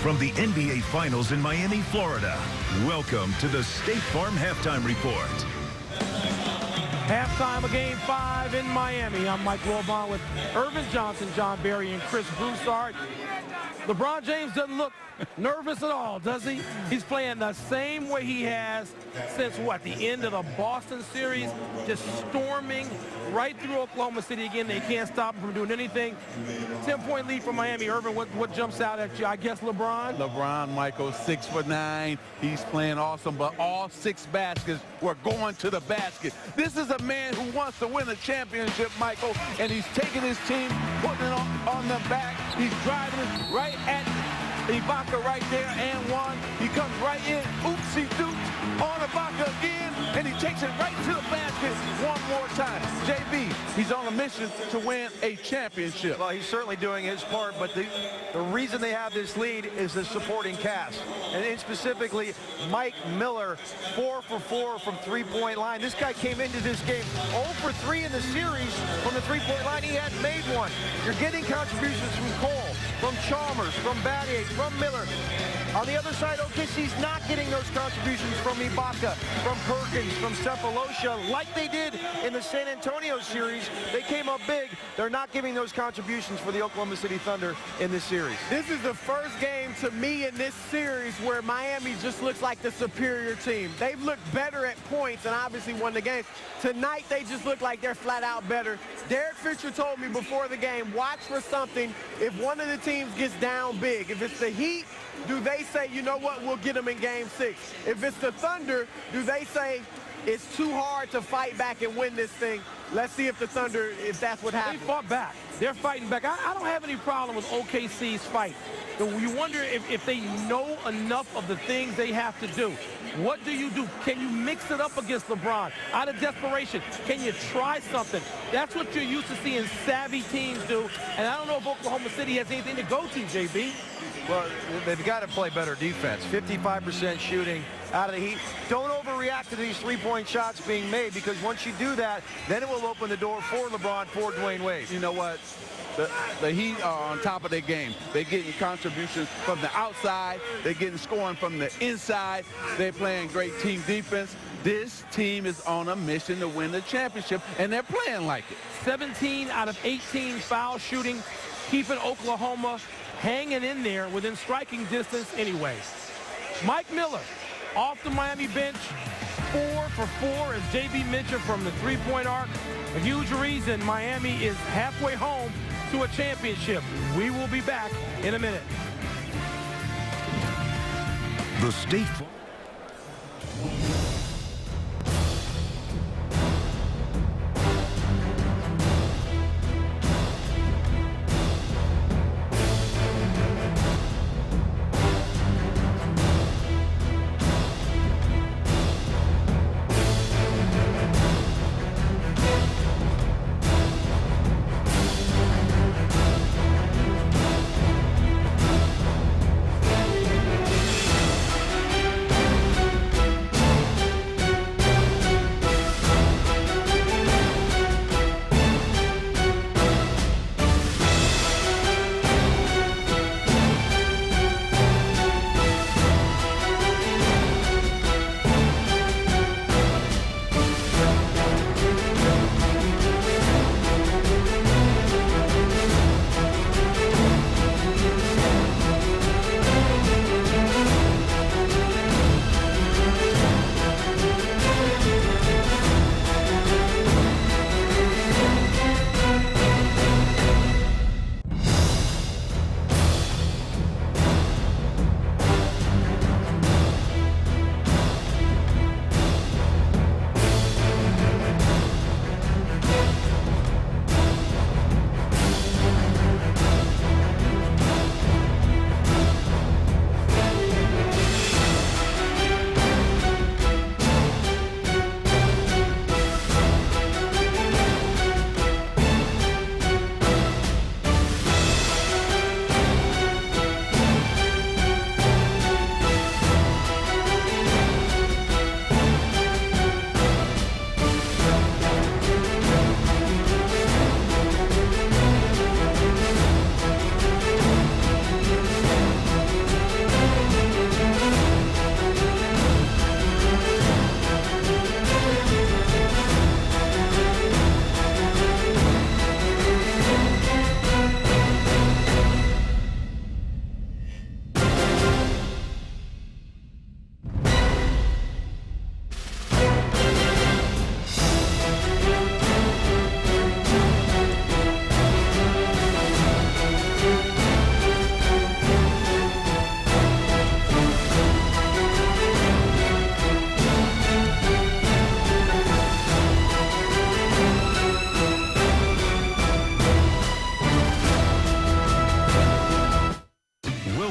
from the NBA Finals in Miami, Florida. Welcome to the State Farm Halftime Report. Halftime of Game 5 in Miami. I'm Mike Wilbon with Irvin Johnson, John Barry, and Chris Broussard. LeBron James doesn't look nervous at all, does he? He's playing the same way he has since, what, the end of the Boston series, just storming right through Oklahoma City again. They can't stop him from doing anything. 10-point lead for Miami. Irvin, what jumps out at you? I guess LeBron? LeBron, Michael, 6'9". He's playing awesome, but all 6 baskets were going to the basket. This is a man who wants to win a championship, Michael, and he's taking his team, putting it on the back. He's driving it right at Ibaka right there, and one. He comes right in, oopsie-doops on Ibaka again, and he takes it right to the basket one more time. JB, he's on a mission to win a championship. Well, he's certainly doing his part, but the reason they have this lead is the supporting cast. And specifically, Mike Miller, 4 for 4 from three-point line. This guy came into this game 0 for 3 in the series from the three-point line. He hadn't made one. You're getting contributions from Cole, from Chalmers, from Battier, from Miller. On the other side, OKC's not getting those contributions from Ibaka, from Perkins, from Cephalosha, like they did in the San Antonio series. They came up big. They're not giving those contributions for the Oklahoma City Thunder in this series. This is the first game to me in this series where Miami just looks like the superior team. They've looked better at points and obviously won the game. Tonight, they just look like they're flat out better. Derek Fisher told me before the game, watch for something if one of the teams gets down big. If it's the Heat, do they say, you know what, we'll get them in Game 6? If it's the Thunder, do they say it's too hard to fight back and win this thing? Let's see if the Thunder, if that's what happens. They fought back. They're fighting back. I don't have any problem with OKC's fight. You wonder if they know enough of the things they have to do. What do you do? Can you mix it up against LeBron? Out of desperation, can you try something? That's what you're used to seeing savvy teams do. And I don't know if Oklahoma City has anything to go to, JB. Well, they've got to play better defense. 55% shooting out of the Heat. Don't overreact to these three-point shots being made, because once you do that, then it will open the door for LeBron, for Dwayne Wade. You know what? The Heat are on top of their game. They're getting contributions from the outside. They're getting scoring from the inside. They're playing great team defense. This team is on a mission to win the championship, and they're playing like it. 17 out of 18 foul shooting, keeping Oklahoma hanging in there within striking distance anyway. Mike Miller off the Miami bench, 4 for 4, as JB mentioned, from the three-point arc. A huge reason Miami is halfway home to a championship. We will be back in a minute. The State Farm.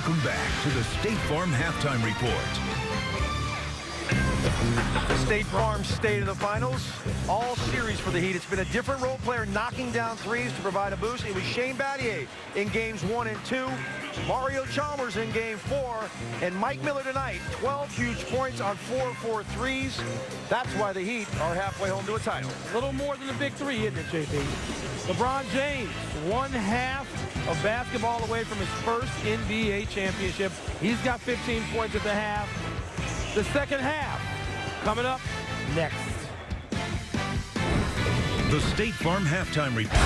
Welcome back to the State Farm Halftime Report. The State Farm State of the Finals, all series for the Heat. It's been a different role player knocking down threes to provide a boost. It was Shane Battier in games 1 and 2, Mario Chalmers in game 4, and Mike Miller tonight, 12 huge points on 4 threes. That's why the Heat are halfway home to a title. A little more than a big three, isn't it, JP? LeBron James, 1/2 of basketball away from his first NBA championship. He's got 15 points at the half. The second half coming up next. The State Farm Halftime Report.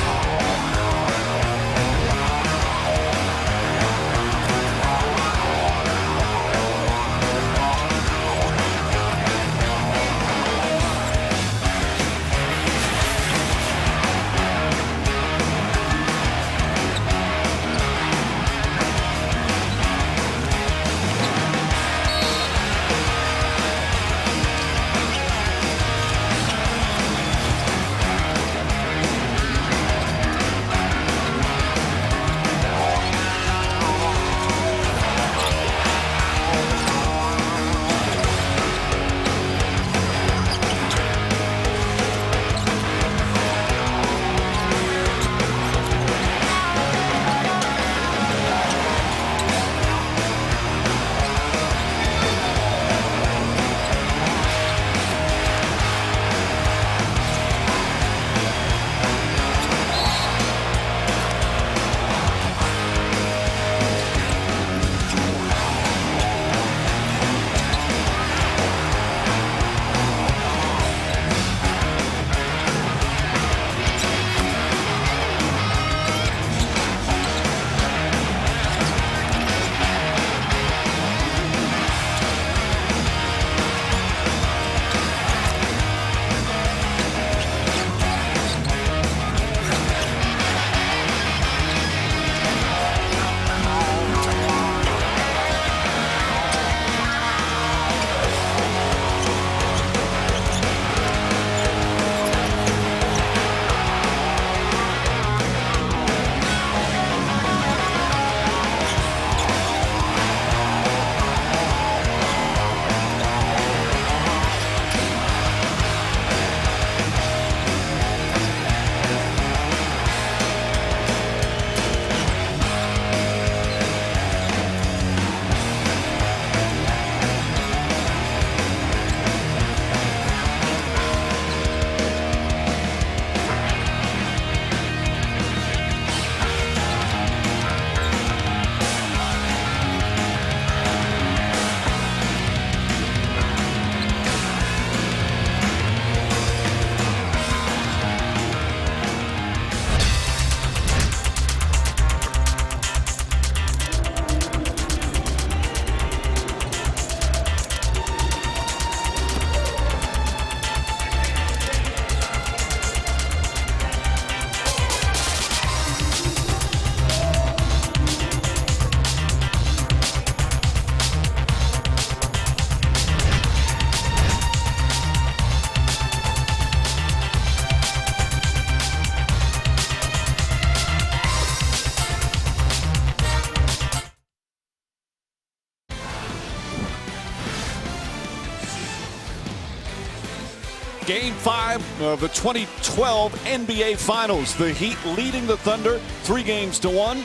Game 5 of the 2012 NBA Finals. The Heat leading the Thunder 3-1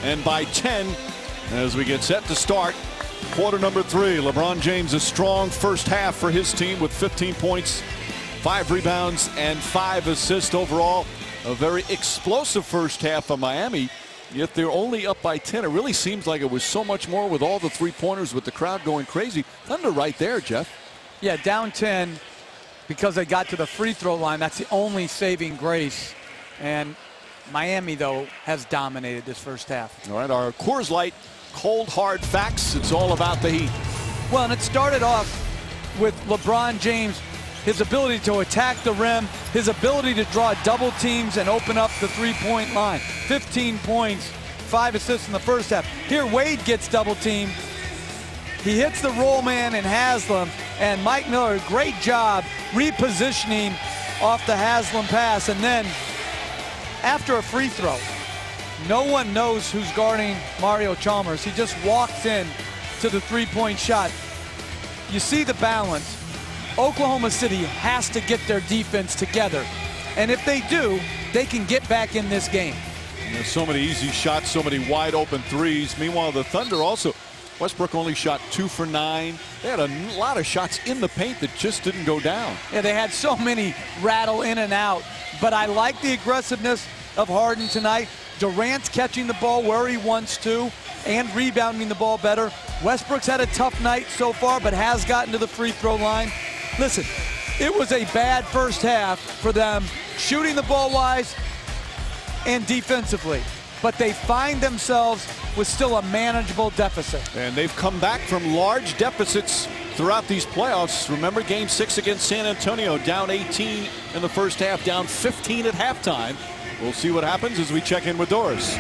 and by 10 as we get set to start quarter number 3. LeBron James, a strong first half for his team with 15 points, 5 rebounds, and 5 assists overall. A very explosive first half of Miami, yet they're only up by 10. It really seems like it was so much more with all the three-pointers, with the crowd going crazy. Thunder right there, Jeff. Yeah, down 10 because they got to the free throw line. That's the only saving grace. And Miami, though, has dominated this first half. All right, our Coors Light cold hard facts. It's all about the Heat. Well, and it started off with LeBron James, his ability to attack the rim, his ability to draw double teams and open up the three-point line. 15 points, 5 assists in the first half. Here Wade gets double teamed. He hits the roll man in Haslam, and Mike Miller, great job repositioning off the Haslam pass. And then after a free throw, No one knows who's guarding Mario Chalmers. He just walks in to the three-point shot. You see the balance. Oklahoma City has to get their defense together. And if they do, they can get back in this game. There's so many easy shots, so many wide open threes. Meanwhile, the Thunder also, Westbrook only shot 2 for 9. They had a lot of shots in the paint that just didn't go down. Yeah, they had so many rattle in and out. But I like the aggressiveness of Harden tonight. Durant's catching the ball where he wants to and rebounding the ball better. Westbrook's had a tough night so far, but has gotten to the free throw line. Listen, it was a bad first half for them, shooting the ball wise and defensively. But they find themselves with still a manageable deficit. And they've come back from large deficits throughout these playoffs. Remember Game 6 against San Antonio, down 18 in the first half, down 15 at halftime. We'll see what happens as we check in with Doris.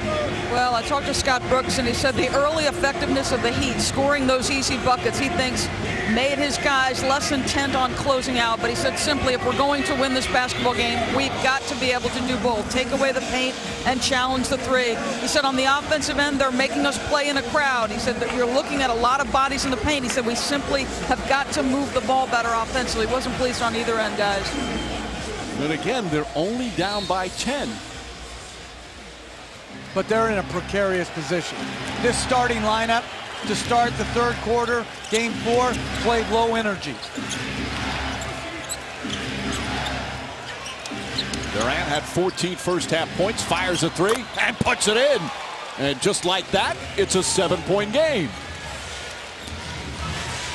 Well, I talked to Scott Brooks, and he said the early effectiveness of the Heat, scoring those easy buckets, he thinks made his guys less intent on closing out. But he said simply, if we're going to win this basketball game, we've got to be able to do both. Take away the paint and challenge the three. He said on the offensive end, they're making us play in a crowd. He said that you're looking at a lot of bodies in the paint. He said we simply have got to move the ball better offensively. Wasn't pleased on either end, guys. But again, they're only down by 10. But they're in a precarious position. This starting lineup to start the third quarter, game 4, played low energy. Durant had 14 first half points, fires a 3, and puts it in. And just like that, it's a 7-point game.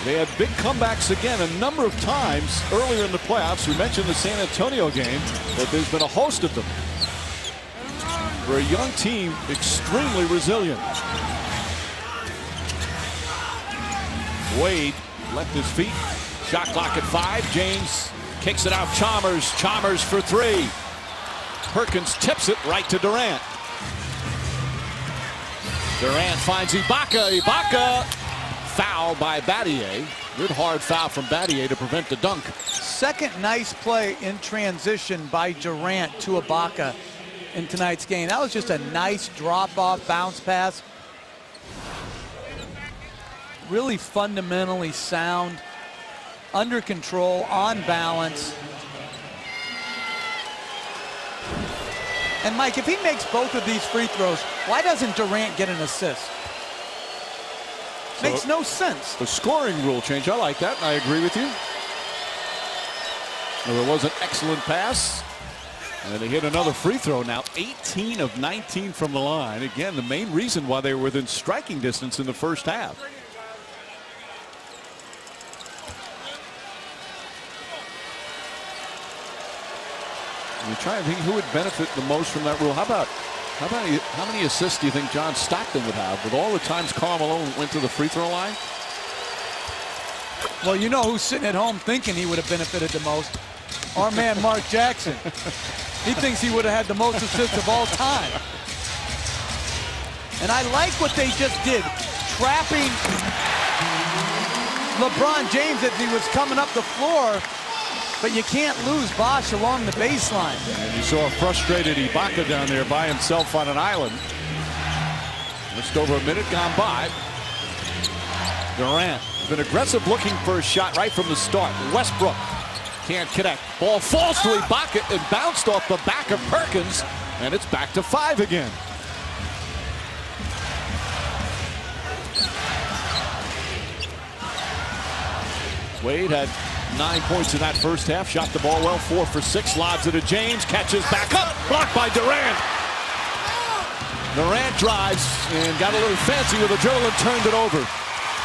They had big comebacks again a number of times earlier in the playoffs. We mentioned the San Antonio game, but there's been a host of them. For a young team, extremely resilient. Wade left his feet. Shot clock at 5. James kicks it out. Chalmers for 3. Perkins tips it right to Durant. Durant finds Ibaka. Ibaka foul by Battier. Good hard foul from Battier to prevent the dunk. Second nice play in transition by Durant to Ibaka in tonight's game. That was just a nice drop-off bounce pass. Really fundamentally sound, under control, on balance. And Mike, if he makes both of these free throws, why doesn't Durant get an assist? Makes no sense. The scoring rule change, I like that, and I agree with you. Well, there was an excellent pass. And they hit another free throw now, 18 of 19 from the line. Again, the main reason why they were within striking distance in the first half. You're trying to think who would benefit the most from that rule. How many assists do you think John Stockton would have with all the times Karl Malone went to the free throw line? Well, you know who's sitting at home thinking he would have benefited the most? Our man Mark Jackson. He thinks he would have had the most assists of all time. And I like what they just did, trapping LeBron James as he was coming up the floor. But you can't lose Bosh along the baseline. And you saw a frustrated Ibaka down there by himself on an island. Just over a minute gone by. Durant been aggressive, looking for a shot right from the start. Westbrook can't connect. Ball falls to Ibaka and bounced off the back of Perkins, and it's back to 5 again. Wade had 9 points in that first half. Shot the ball well, 4 for 6. Lobs it to James. Catches back up. Blocked by Durant. Durant drives and got a little fancy with a dribble and turned it over.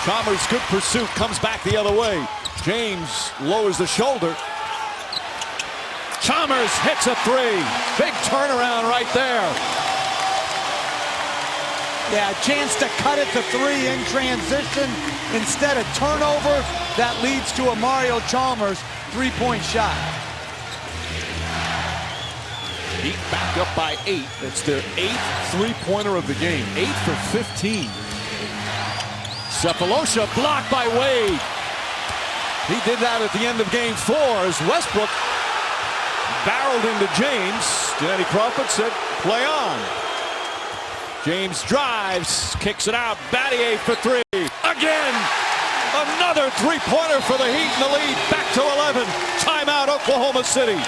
Chalmers, good pursuit, comes back the other way. James lowers the shoulder. Chalmers hits a 3. Big turnaround right there. Yeah, a chance to cut it to 3 in transition instead of turnover. That leads to a Mario Chalmers 3-point shot. Heat back up by 8. It's their 8th three-pointer of the game. 8 for 15. Sefolosha blocked by Wade. He did that at the end of game 4 as Westbrook barreled into James. Danny Crawford said, play on. James drives, kicks it out. Battier for three. Again, another three-pointer for the Heat in the lead. Back to 11. Timeout, Oklahoma City.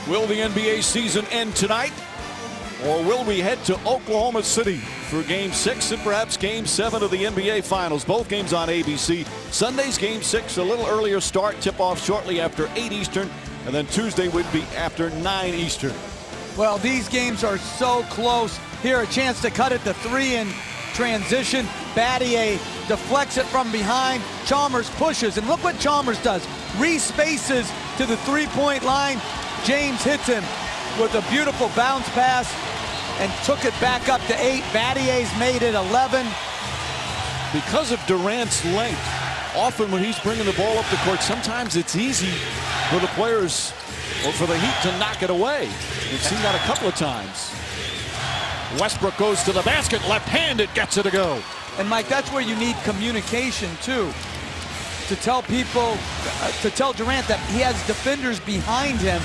Will the NBA season end tonight? Or will we head to Oklahoma City for Game 6 and perhaps Game 7 of the NBA Finals? Both games on ABC. Sunday's Game 6, a little earlier start, tip-off shortly after 8 Eastern, and then Tuesday would be after 9 Eastern. Well, these games are so close. Here, a chance to cut it to 3 in transition. Battier deflects it from behind. Chalmers pushes, and look what Chalmers does. Re-spaces to the three-point line. James hits him with a beautiful bounce pass and took it back up to 8. Battier's made it 11. Because of Durant's length, often when he's bringing the ball up the court, sometimes it's easy for the players or for the Heat to knock it away. We've seen that a couple of times. Westbrook goes to the basket, left-handed, gets it to go. And Mike, that's where you need communication too. To tell people, to tell Durant that he has defenders behind him.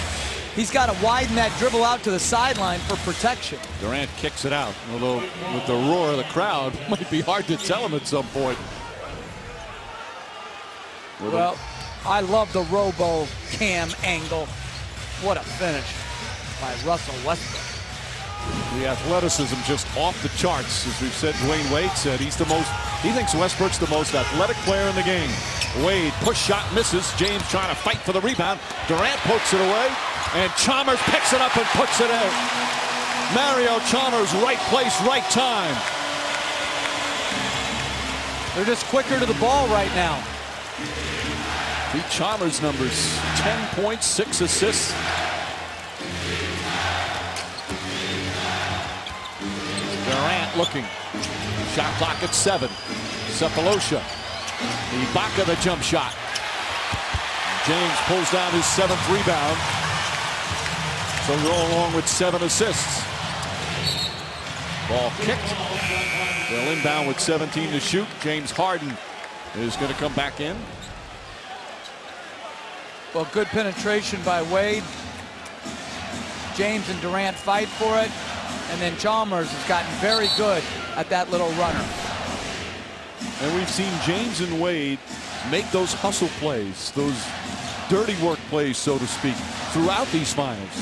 He's got to widen that dribble out to the sideline for protection. Durant kicks it out, although with the roar of the crowd, it might be hard to tell him at some point. Well, I love the Robo Cam angle. What a finish by Russell Westbrook. The athleticism just off the charts. As we've said, Dwayne Wade said he thinks Westbrook's the most athletic player in the game. Wade, push shot misses. James trying to fight for the rebound. Durant pokes it away, and Chalmers picks it up and puts it in. Mario Chalmers, right place, right time. They're just quicker to the ball right now. Pete Chalmers' numbers, 10 points, 6 assists. Durant looking. Shot clock at 7. Sefolosha. Ibaka the jump shot. James pulls down his 7th rebound. So go along with 7 assists. Ball kicked. They'll inbound with 17 to shoot. James Harden is going to come back in. Well, good penetration by Wade. James and Durant fight for it. And then Chalmers has gotten very good at that little runner. And we've seen James and Wade make those hustle plays, those dirty work plays, so to speak, throughout these finals.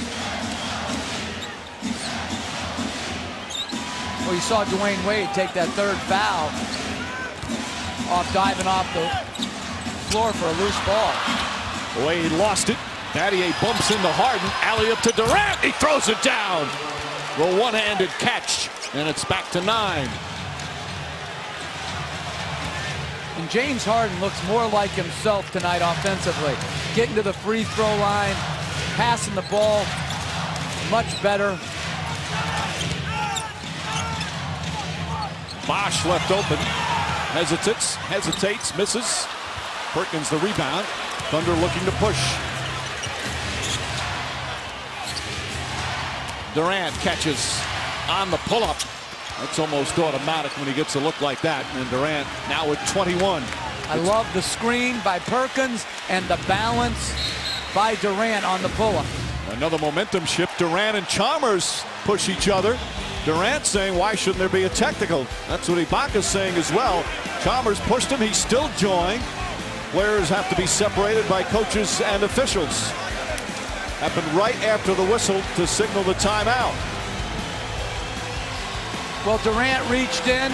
Well, you saw Dwayne Wade take that 3rd foul off diving off the floor for a loose ball. Wade lost it. Battier bumps into Harden. Alley-up to Durant. He throws it down. The one-handed catch, and it's back to 9. And James Harden looks more like himself tonight offensively. Getting to the free throw line, passing the ball much better. Bosch left open. Hesitates, misses. Perkins the rebound. Thunder looking to push. Durant catches on the pull-up. That's almost automatic when he gets a look like that. And Durant now with 21. I love the screen by Perkins and the balance by Durant on the pull-up. Another momentum shift. Durant and Chalmers push each other. Durant saying, why shouldn't there be a technical? That's what Ibaka's saying as well. Chalmers pushed him. He's still jawing. Players have to be separated by coaches and officials. Happened right after the whistle to signal the timeout. Well, Durant reached in.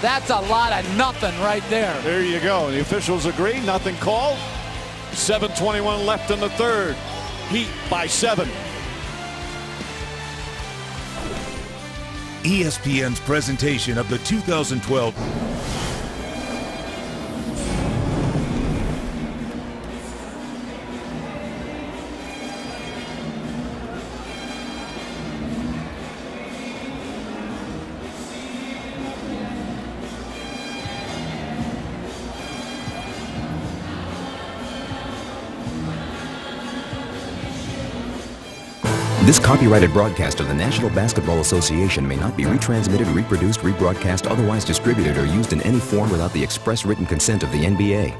That's a lot of nothing right there. There you go. The officials agree. Nothing called. 7:21 left in the 3rd. Heat by 7. ESPN's presentation of the 2012 This copyrighted broadcast of the National Basketball Association may not be retransmitted, reproduced, rebroadcast, otherwise distributed, or used in any form without the express written consent of the NBA.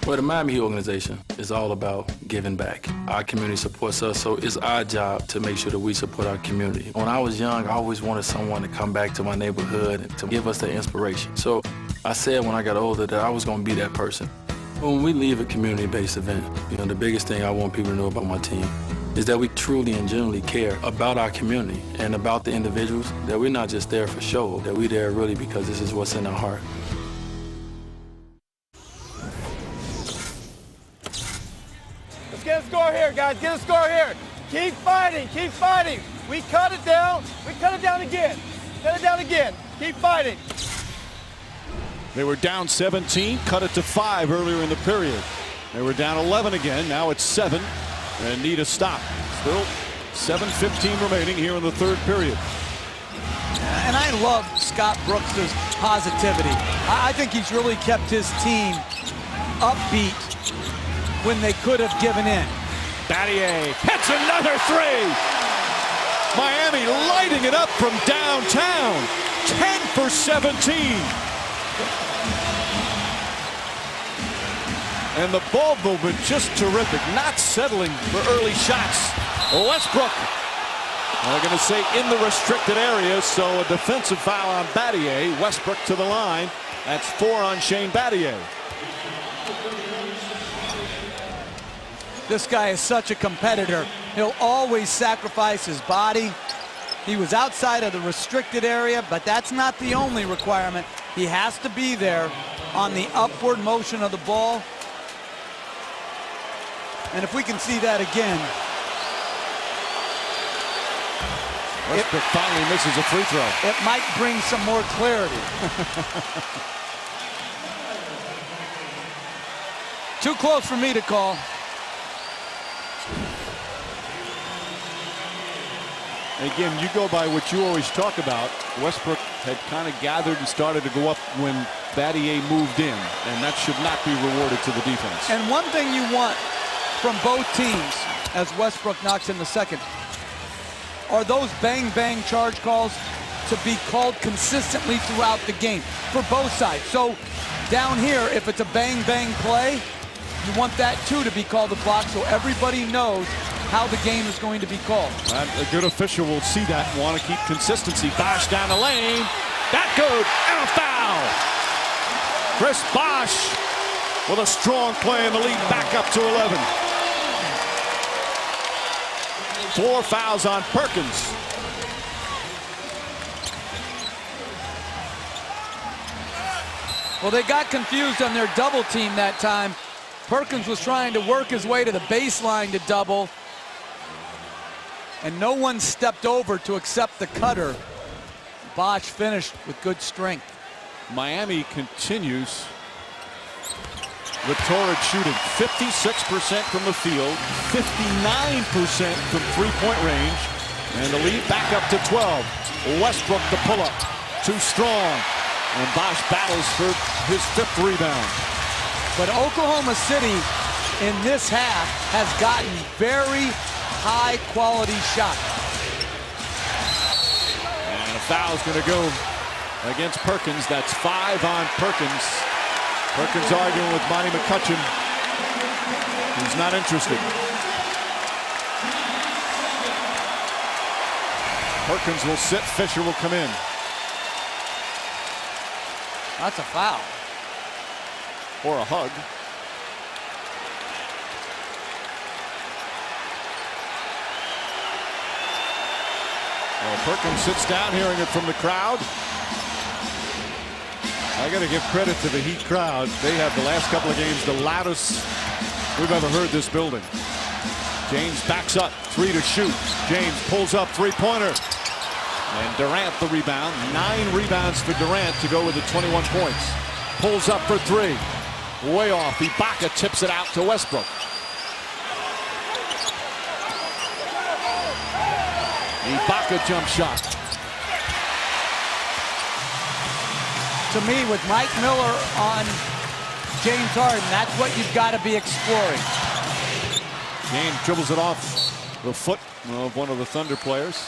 Well, the Miami Heat organization is all about giving back. Our community supports us, so it's our job to make sure that we support our community. When I was young, I always wanted someone to come back to my neighborhood and to give us that inspiration. So I said when I got older that I was going to be that person. When we leave a community-based event, the biggest thing I want people to know about my team is that we truly and genuinely care about our community and about the individuals, that we're not just there for show, that we're there really because this is what's in our heart. Let's get a score here, guys. Get a score here. Keep fighting. Keep fighting. We cut it down. We cut it down again. Cut it down again. Keep fighting. They were down 17, cut it to 5 earlier in the period. They were down 11 again. Now it's 7 and need a stop. Still 7:15 remaining here in the third period. And I love Scott Brooks' positivity. I think he's really kept his team upbeat when they could have given in. Battier hits another three. Miami lighting it up from downtown. 10 for 17. And the ball movement just terrific. Not settling for early shots. Westbrook, I'm going to say in the restricted area, so a defensive foul on Battier. Westbrook to the line. That's 4 on Shane Battier. This guy is such a competitor. He'll always sacrifice his body. He was outside of the restricted area, but that's not the only requirement. He has to be there on the upward motion of the ball. And if we can see that again. Westbrook finally misses a free throw. It might bring some more clarity. Too close for me to call. Again, you go by what you always talk about. Westbrook had kind of gathered and started to go up when Battier moved in, and that should not be rewarded to the defense. And one thing you want from both teams as Westbrook knocks in the second are those bang-bang charge calls to be called consistently throughout the game for both sides. So down here, if it's a bang-bang play, you want that too to be called a block so everybody knows how the game is going to be called. A good official will see that and want to keep consistency. Bosh down the lane. That good. And a foul. Chris Bosh with a strong play in the lead, back up to 11. 4 fouls on Perkins. Well, they got confused on their double team that time. Perkins was trying to work his way to the baseline to double, and no one stepped over to accept the cutter. Bosh finished with good strength. Miami continues with torrid shooting. 56% from the field, 59% from three-point range, and the lead back up to 12. Westbrook the pull-up, too strong, and Bosh battles for his 5th rebound. But Oklahoma City in this half has gotten very high-quality shots. And a foul's going to go against Perkins. That's 5 on Perkins. Perkins arguing with Monty McCutcheon. He's not interested. Perkins will sit. Fisher will come in. That's a foul. Or a hug. Well, Perkins sits down, hearing it from the crowd. I got to give credit to the Heat crowd. They have the last couple of games the loudest we've ever heard this building. James backs up, 3 to shoot. James pulls up, three-pointer. And Durant the rebound. 9 rebounds for Durant to go with the 21 points. Pulls up for 3. Way off. Ibaka tips it out to Westbrook. Ibaka jump shot. To me, with Mike Miller on James Harden, that's what you've got to be exploring. James dribbles it off the foot of one of the Thunder players.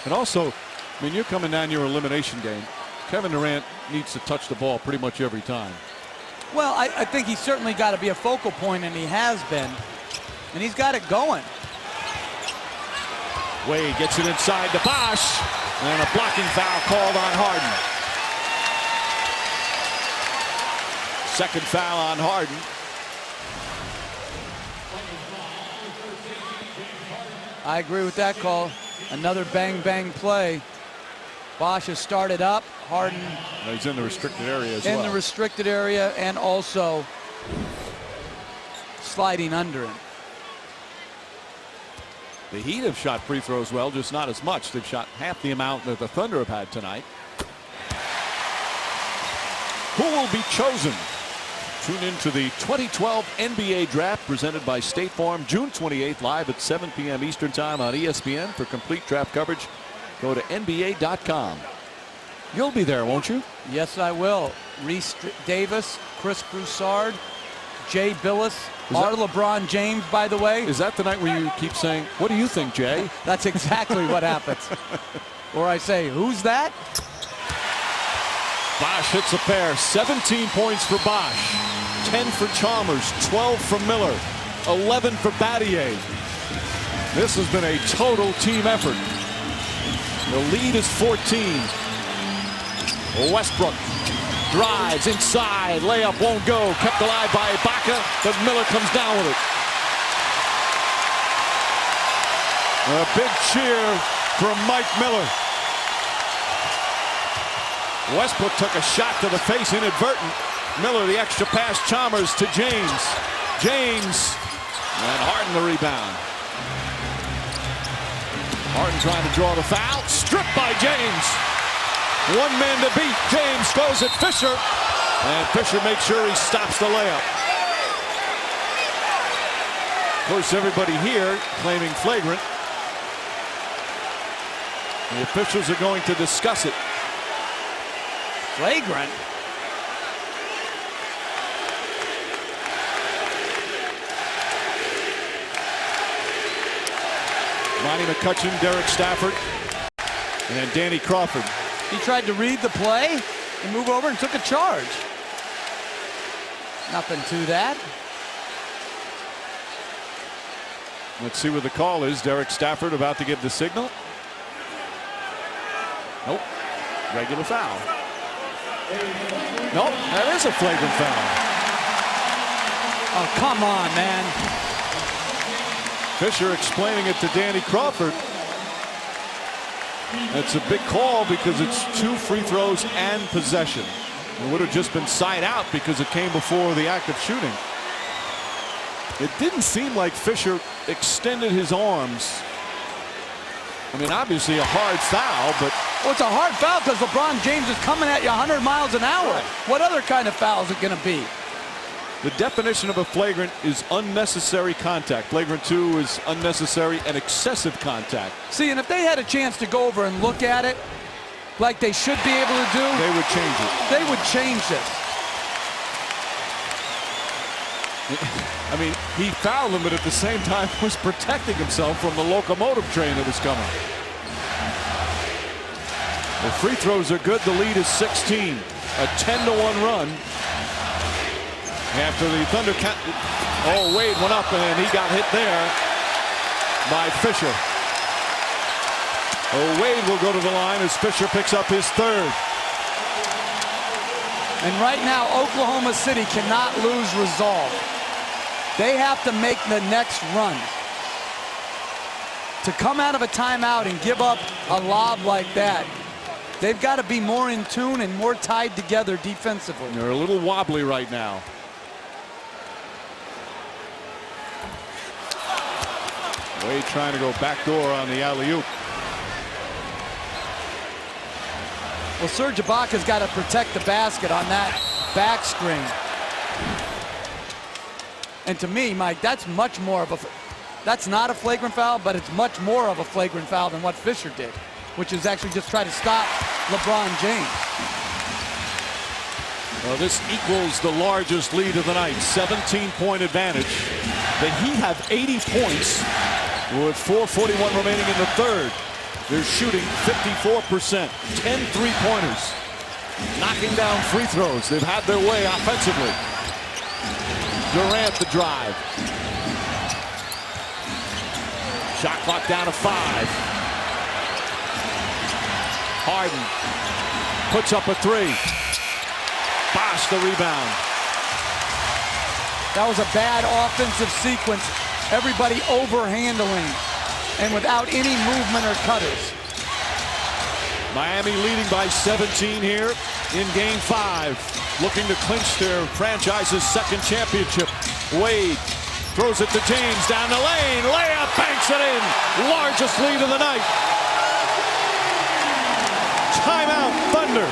And also, I mean, you're coming down your elimination game. Kevin Durant needs to touch the ball pretty much every time. Well, I think he's certainly got to be a focal point, and he has been. And he's got it going. Wade gets it inside to Bosch, and a blocking foul called on Harden. Second foul on Harden. I agree with that call. Another bang-bang play. Bosch has started up. Harden. He's in the restricted area as well. In the restricted area and also sliding under him. The Heat have shot free throws well, just not as much. They've shot half the amount that the Thunder have had tonight. Who will be chosen? Tune in to the 2012 NBA Draft presented by State Farm, June 28th, live at 7 p.m. Eastern Time on ESPN. For complete draft coverage, go to NBA.com. You'll be there, won't you? Yes, I will. Reese Davis, Chris Broussard, Jay Billis, our LeBron James, by the way. Is that the night where you keep saying, "What do you think, Jay?" That's exactly what happens. Or I say, "Who's that?" Bosch hits a pair. 17 points for Bosch. 10 for Chalmers. 12 for Miller. 11 for Battier. This has been a total team effort. The lead is 14. Westbrook drives inside. Layup won't go. Kept alive by Ibaka, but Miller comes down with it. A big cheer from Mike Miller. Westbrook took a shot to the face, inadvertent. Miller, the extra pass. Chalmers to James. James, and Harden the rebound. Harden trying to draw the foul. Stripped by James. One man to beat. James goes at Fisher. And Fisher makes sure he stops the layup. Of course, everybody here claiming flagrant. The officials are going to discuss it. Flagrant? Monty McCutcheon, Derek Stafford, and then Danny Crawford. He tried to read the play and move over and took a charge. Nothing to that. Let's see what the call is. Derek Stafford about to give the signal. Nope. Regular foul. Nope, that is a flagrant foul. Oh, come on, man. Fisher explaining it to Danny Crawford. It's a big call because it's 2 free throws and possession. It would have just been side out because it came before the act of shooting. It didn't seem like Fisher extended his arms. I mean, obviously a hard foul, but... Well, it's a hard foul because LeBron James is coming at you 100 miles an hour. Right. What other kind of foul is it going to be? The definition of a flagrant is unnecessary contact. Flagrant 2 is unnecessary and excessive contact. See, and if they had a chance to go over and look at it like they should be able to do, they would change it. They would change this. I mean, he fouled him, but at the same time was protecting himself from the locomotive train that was coming. The free throws are good. The lead is 16. A 10-1 run. After the Thunder Wade went up and he got hit there by Fisher. Wade will go to the line as Fisher picks up his 3rd. And right now, Oklahoma City cannot lose resolve. They have to make the next run. To come out of a timeout and give up a lob like that, they've got to be more in tune and more tied together defensively. They're a little wobbly right now. Wade trying to go backdoor on the alley-oop. Well, Serge Ibaka's got to protect the basket on that back screen. And to me, Mike, that's much more of a... That's not a flagrant foul, but it's much more of a flagrant foul than what Fisher did, which is actually just try to stop LeBron James. Well, this equals the largest lead of the night. 17-point advantage. The Heat have 80 points with 4:41 remaining in the 3rd. They're shooting 54%. 10 3-pointers. Knocking down free throws. They've had their way offensively. Durant the drive. Shot clock down to 5. Harden puts up a 3. Bosh the rebound. That was a bad offensive sequence. Everybody overhandling and without any movement or cutters. Miami leading by 17 here in Game 5, looking to clinch their franchise's second championship. Wade throws it to James down the lane. Layup, banks it in. Largest lead of the night. Timeout, Thunder.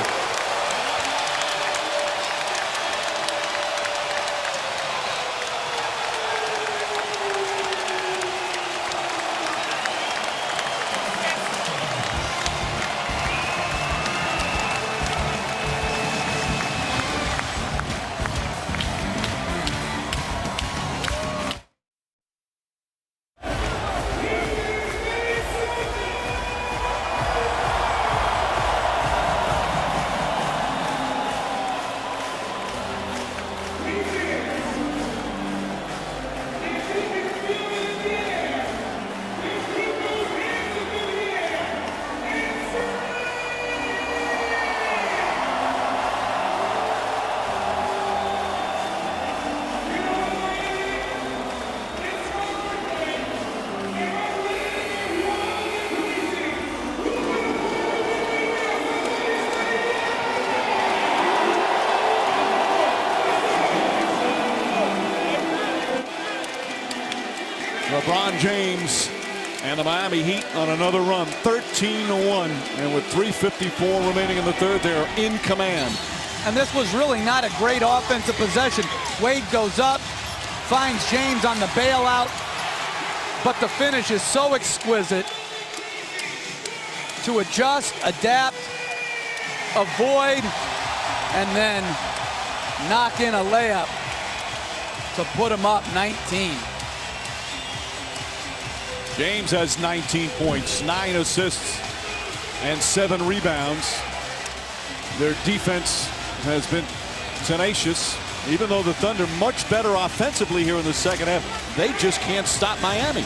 LeBron James and the Miami Heat on another run, 13-1, and with 3:54 remaining in the third, they're in command. And this was really not a great offensive possession. Wade goes up, finds James on the bailout, but the finish is so exquisite to adjust, adapt, avoid, and then knock in a layup to put him up 19. James has 19 points, 9 assists, and 7 rebounds. Their defense has been tenacious. Even though the Thunder much better offensively here in the second half, they just can't stop Miami.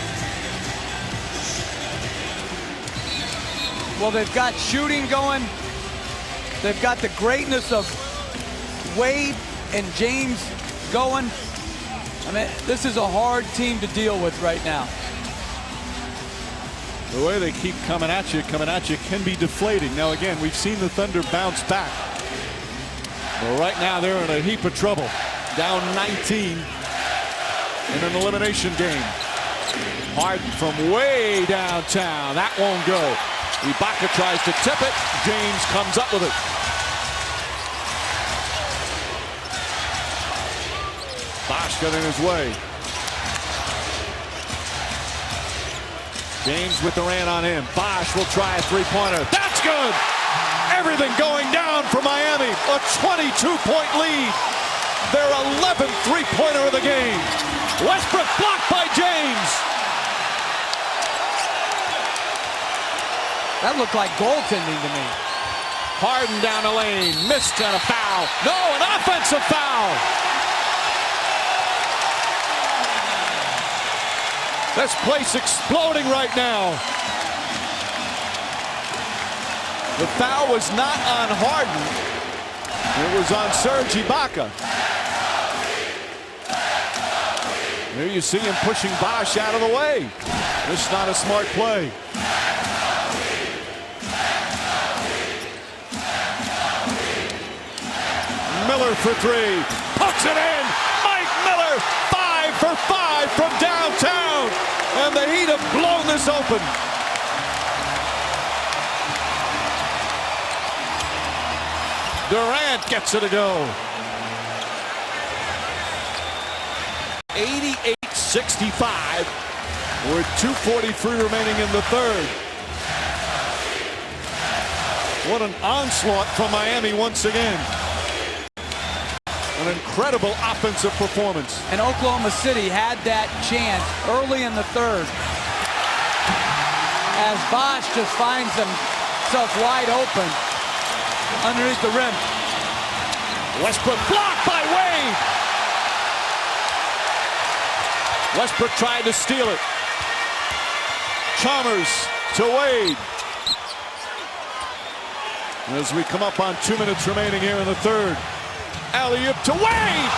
Well, they've got shooting going. They've got the greatness of Wade and James going. I mean, this is a hard team to deal with right now. The way they keep coming at you can be deflating. Now again, we've seen the Thunder bounce back. Well, right now they're in a heap of trouble. Down 19 in an elimination game. Harden from way downtown. That won't go. Ibaka tries to tip it. James comes up with it. Bosh got in his way. James with Durant on him. Bosh will try a three-pointer. That's good! Everything going down for Miami. A 22-point lead. Their 11th three-pointer of the game. Westbrook blocked by James. That looked like goaltending to me. Harden down the lane. Missed and a foul. No, an offensive foul. This place exploding right now. The foul was not on Harden. It was on Serge Ibaka. There you see him pushing Bosh out of the way. This is not a smart play. Miller for 3. Pucks it in. Mike Miller, 5 for 5 from downtown. And the Heat have blown this open. Durant gets it to go. 88-65 with 2:43 remaining in the third. What an onslaught from Miami once again. An incredible offensive performance. And Oklahoma City had that chance early in the third. As Bosh just finds himself wide open underneath the rim. Westbrook blocked by Wade. Westbrook tried to steal it. Chalmers to Wade. As we come up on 2 minutes remaining here in the third. Alley-oop to Wade.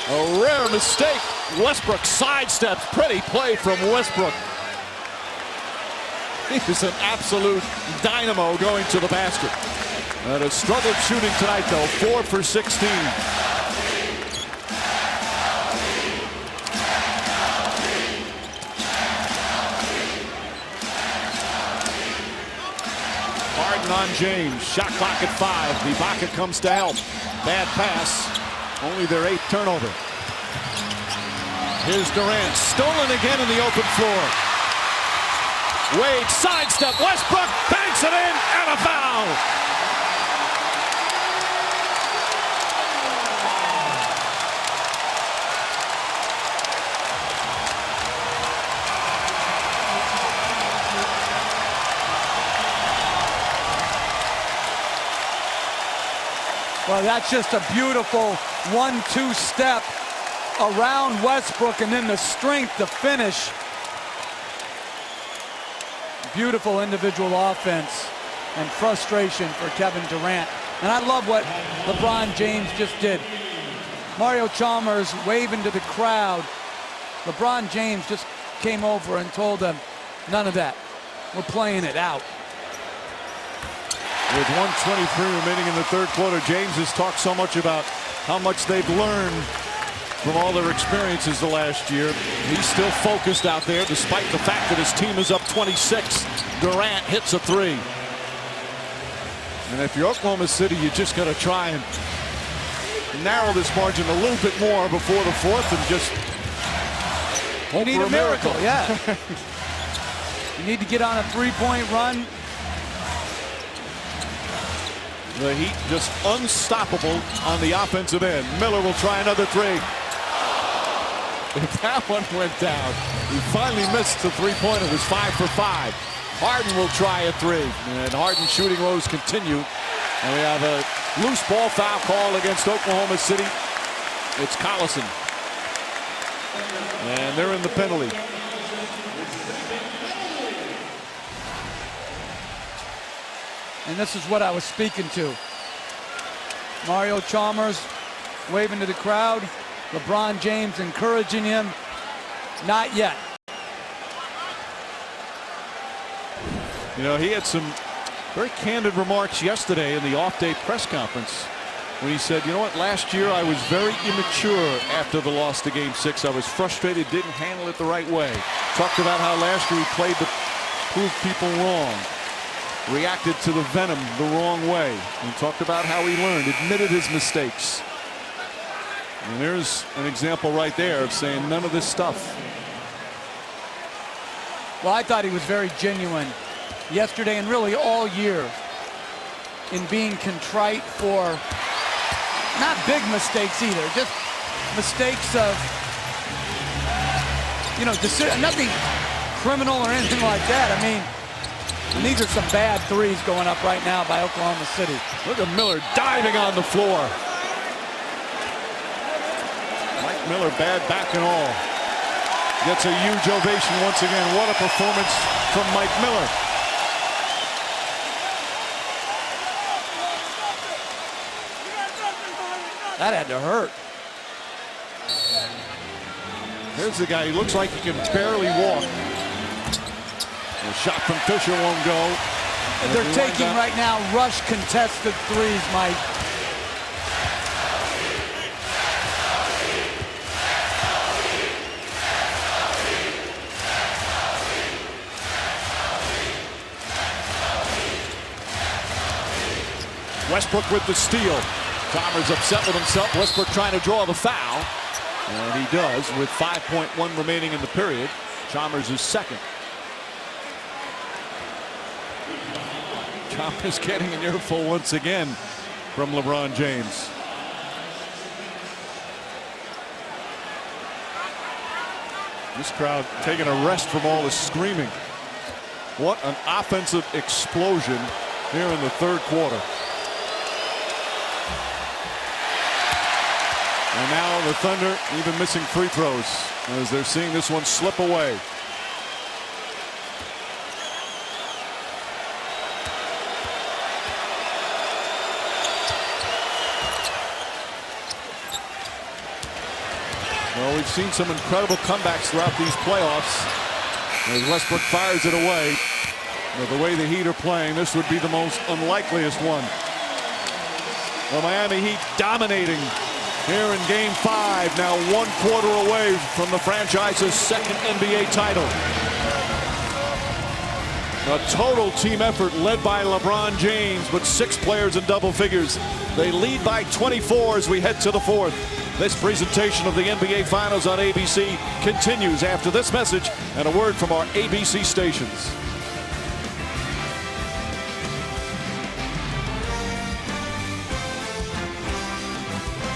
A rare mistake. Westbrook sidesteps. Pretty play from Westbrook. He's an absolute dynamo going to the basket. And has struggled shooting tonight, though. 4 for 16. Harden on James. Shot clock at 5. Ibaka comes to help. Bad pass. Only their 8th turnover. Here's Durant. Stolen again in the open floor. Wade sidestep. Westbrook banks it in and a foul. Well, that's just a beautiful 1-2 step around Westbrook, and then the strength to finish. Beautiful individual offense and frustration for Kevin Durant. And I love what LeBron James just did. Mario Chalmers waving to the crowd. LeBron James just came over and told them, none of that. We're playing it out. With 1:23 remaining in the third quarter, James has talked so much about how much they've learned from all their experiences the last year. He's still focused out there despite the fact that his team is up 26. Durant hits a 3. And if you're Oklahoma City, you just got to try and narrow this margin a little bit more before the fourth and just hope You need for a miracle, yeah. yeah. You need to get on a 3-point run. The Heat just unstoppable on the offensive end. Miller will try another 3. If that one went down, he finally missed the 3-pointer. It was 5 for 5. Harden will try a 3. And Harden's shooting woes continue. And we have a loose ball foul call against Oklahoma City. It's Collison. And they're in the penalty. And this is what I was speaking to. Mario Chalmers waving to the crowd. LeBron James encouraging him. Not yet. You know, he had some very candid remarks yesterday in the off-day press conference when he said, you know what, last year I was very immature after the loss to Game 6. I was frustrated, didn't handle it the right way. Talked about how last year he played to prove people wrong. Reacted to the venom the wrong way. And talked about how he learned, admitted his mistakes. And there's an example right there of saying none of this stuff. Well, I thought he was very genuine yesterday and really all year in being contrite for not big mistakes either, just mistakes of, you know, nothing criminal or anything like that. I mean, and these are some bad threes going up right now by Oklahoma City. Look at Miller diving on the floor. Mike Miller, bad back and all. Gets a huge ovation once again. What a performance from Mike Miller. That had to hurt. There's the guy. He looks like he can barely walk. The shot from Fisher won't go. They're taking right now rush contested threes, Mike. Westbrook with the steal. Chalmers upset with himself. Westbrook trying to draw the foul. And he does with 5.1 remaining in the period. Chalmers is second. Chalmers getting an earful once again from LeBron James. This crowd taking a rest from all the screaming. What an offensive explosion here in the third quarter. And now the Thunder even missing free throws as they're seeing this one slip away. Well, we've seen some incredible comebacks throughout these playoffs. As Westbrook fires it away. The way the Heat are playing, this would be the most unlikeliest one. The Miami Heat dominating here in Game 5, now 1 quarter away from the franchise's second NBA title. A total team effort led by LeBron James, but 6 players in double figures. They lead by 24 as we head to the 4th. This presentation of the NBA Finals on ABC continues after this message and a word from our ABC stations.